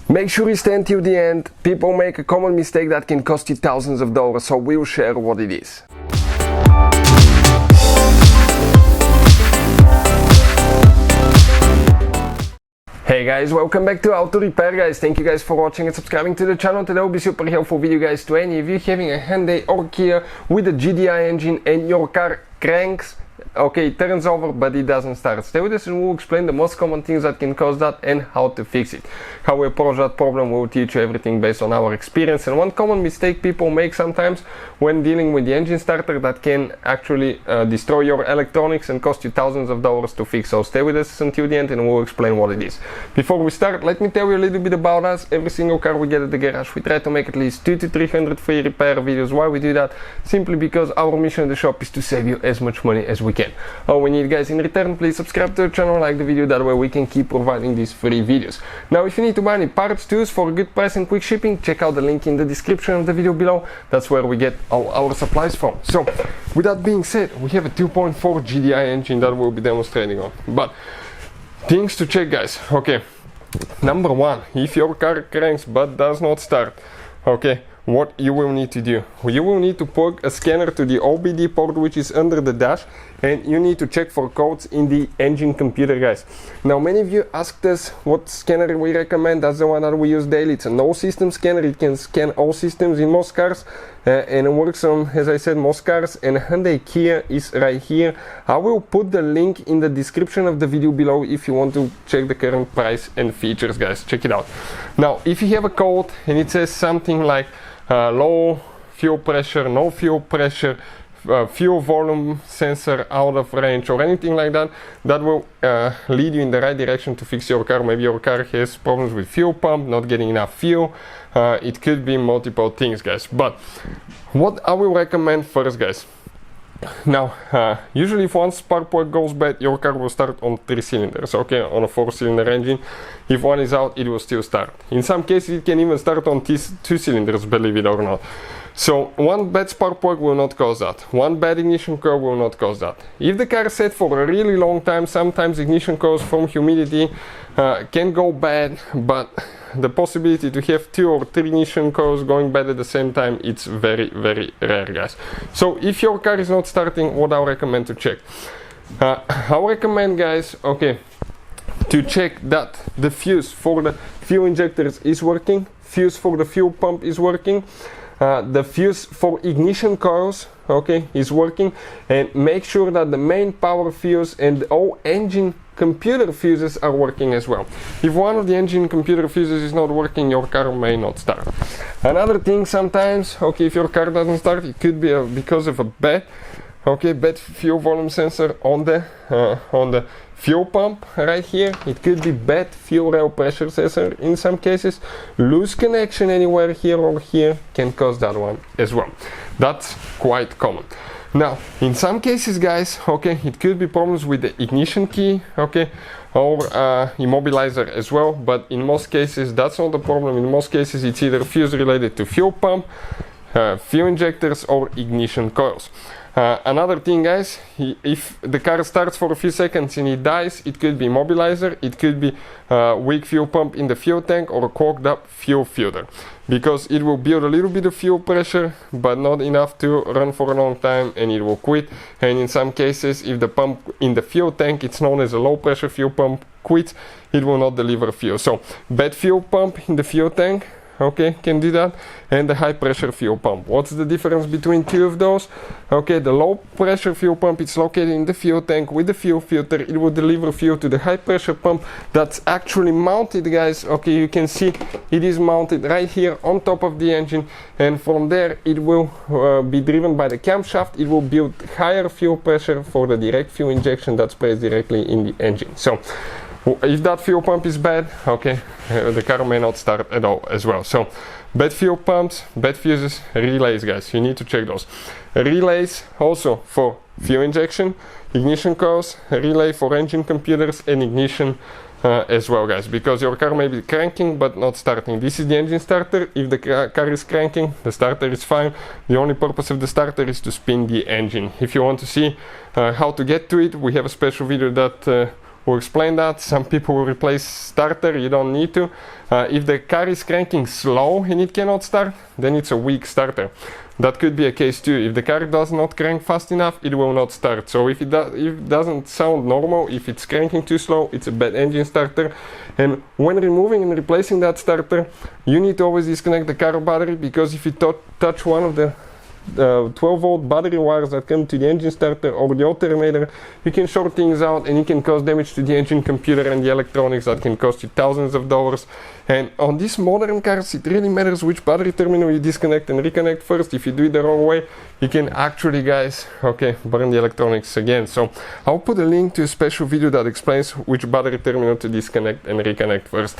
Make sure you stay until the end. People make a common mistake that can cost you thousands of dollars, so we'll share what it is. Hey guys, welcome back to Auto Repair guys. Thank you guys for watching and subscribing to the channel. Today will be super helpful video guys to any of you having a Hyundai or Kia with a GDI engine and your car cranks. Okay, it turns over but it doesn't start. Stay with us and we'll explain the most common things that can cause that and how to fix it. How we approach that problem, we'll teach you everything based on our experience. And one common mistake people make sometimes when dealing with the engine starter that can actually destroy your electronics and cost you thousands of dollars to fix. So stay with us until the end and we'll explain what it is. Before we start, let me tell you a little bit about us. Every single car we get at the garage, we try to make at least 200 to 300 free repair videos. Why we do that? Simply because our mission in the shop is to save you as much money as we can. All we need guys in return, please subscribe to the channel, like the video, that way we can keep providing these free videos. Now if you need to buy any parts tools for a good price and quick shipping, check out the link in the description of the video below. That's where we get all our supplies from. So with that being said, we have a 2.4 GDI engine that we'll be demonstrating on. But things to check guys. Okay, number one, if your car cranks but does not start, okay, what you will need to do, you will need to plug a scanner to the OBD port which is under the dash, and you need to check for codes in the engine computer guys. Now many of you asked us what scanner we recommend. That's the one that we use daily. It's an all system scanner. It can scan all systems in most cars and it works on, as I said, most cars, and Hyundai Kia is right here. I will put the link in the description of the video below if you want to check the current price and features guys. Check it out. Now if you have a code and it says something like low fuel pressure, no fuel pressure, fuel volume sensor out of range or anything like that, that will lead you in the right direction to fix your car. Maybe your car has problems with fuel pump, not getting enough fuel. It could be multiple things guys, but what I will recommend first guys. Now usually if one spark plug goes bad, your car will start on 3 cylinders, okay, on a 4-cylinder engine. If one is out, it will still start. In some cases it can even start on 2 cylinders, believe it or not. So one bad spark plug will not cause that. One bad ignition coil will not cause that. If the car is set for a really long time, sometimes ignition coils from humidity can go bad, but the possibility to have 2 or 3 ignition coils going bad at the same time, it's very rare guys. So if your car is not starting, what I recommend to check, I recommend guys, okay, to check that the fuse for the fuel injectors is working, fuse for the fuel pump is working, the fuse for ignition coils, okay, is working, and make sure that the main power fuse and all engine computer fuses are working as well. If one of the engine computer fuses is not working, your car may not start. Another thing sometimes, okay, if your car doesn't start, it could be because of a bad fuel volume sensor on the fuel pump right here. It could be bad fuel rail pressure sensor in some cases. Loose connection anywhere here or here can cause that one as well. That's quite common. Now in some cases guys, okay, it could be problems with the ignition key, okay, or immobilizer as well, but in most cases that's not the problem. In most cases it's either fuse related to fuel pump, fuel injectors, or ignition coils. Another thing guys, if the car starts for a few seconds and it dies, it could be immobilizer, it could be weak fuel pump in the fuel tank, or a clogged up fuel filter, because it will build a little bit of fuel pressure but not enough to run for a long time and it will quit. And in some cases, if the pump in the fuel tank, it's known as a low pressure fuel pump, quits, it will not deliver fuel. So bad fuel pump in the fuel tank, okay, can do that, and the high pressure fuel pump. What's the difference between two of those? Okay, the low pressure fuel pump, it's located in the fuel tank with the fuel filter. It will deliver fuel to the high pressure pump that's actually mounted guys. Okay, you can see it is mounted right here on top of the engine, and from there it will be driven by the camshaft. It will build higher fuel pressure for the direct fuel injection that's placed directly in the engine. So if that fuel pump is bad, okay, the car may not start at all as well. So bad fuel pumps, bad fuses, relays guys, you need to check those. Relays also for fuel injection, ignition coils, relay for engine computers, and ignition as well guys, because your car may be cranking but not starting. This is the engine starter. If the car is cranking, the starter is fine. The only purpose of the starter is to spin the engine. If you want to see how to get to it, we have a special video that We'll explain that. Some people will replace starter, you don't need to. If the car is cranking slow and it cannot start, then it's a weak starter. That could be a case too. If the car does not crank fast enough, it will not start. So if it doesn't sound normal, if it's cranking too slow, it's a bad engine starter. And when removing and replacing that starter, you need to always disconnect the car battery, because if you touch one of the 12-volt battery wires that come to the engine starter or the alternator, you can short things out and you can cause damage to the engine computer and the electronics that can cost you thousands of dollars. And on these modern cars, it really matters which battery terminal you disconnect and reconnect first. If you do it the wrong way, you can actually, guys, burn the electronics again. So I'll put a link to a special video that explains which battery terminal to disconnect and reconnect first.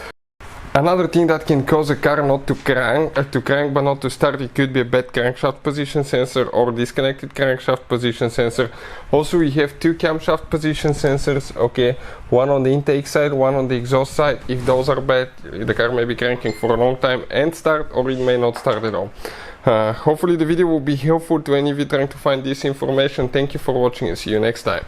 Another thing that can cause a car not to crank but not to start, it could be a bad crankshaft position sensor or disconnected crankshaft position sensor. Also, we have two camshaft position sensors, one on the intake side, one on the exhaust side. If those are bad, the car may be cranking for a long time and start, or it may not start at all. Hopefully the video will be helpful to any of you trying to find this information. Thank you for watching and see you next time.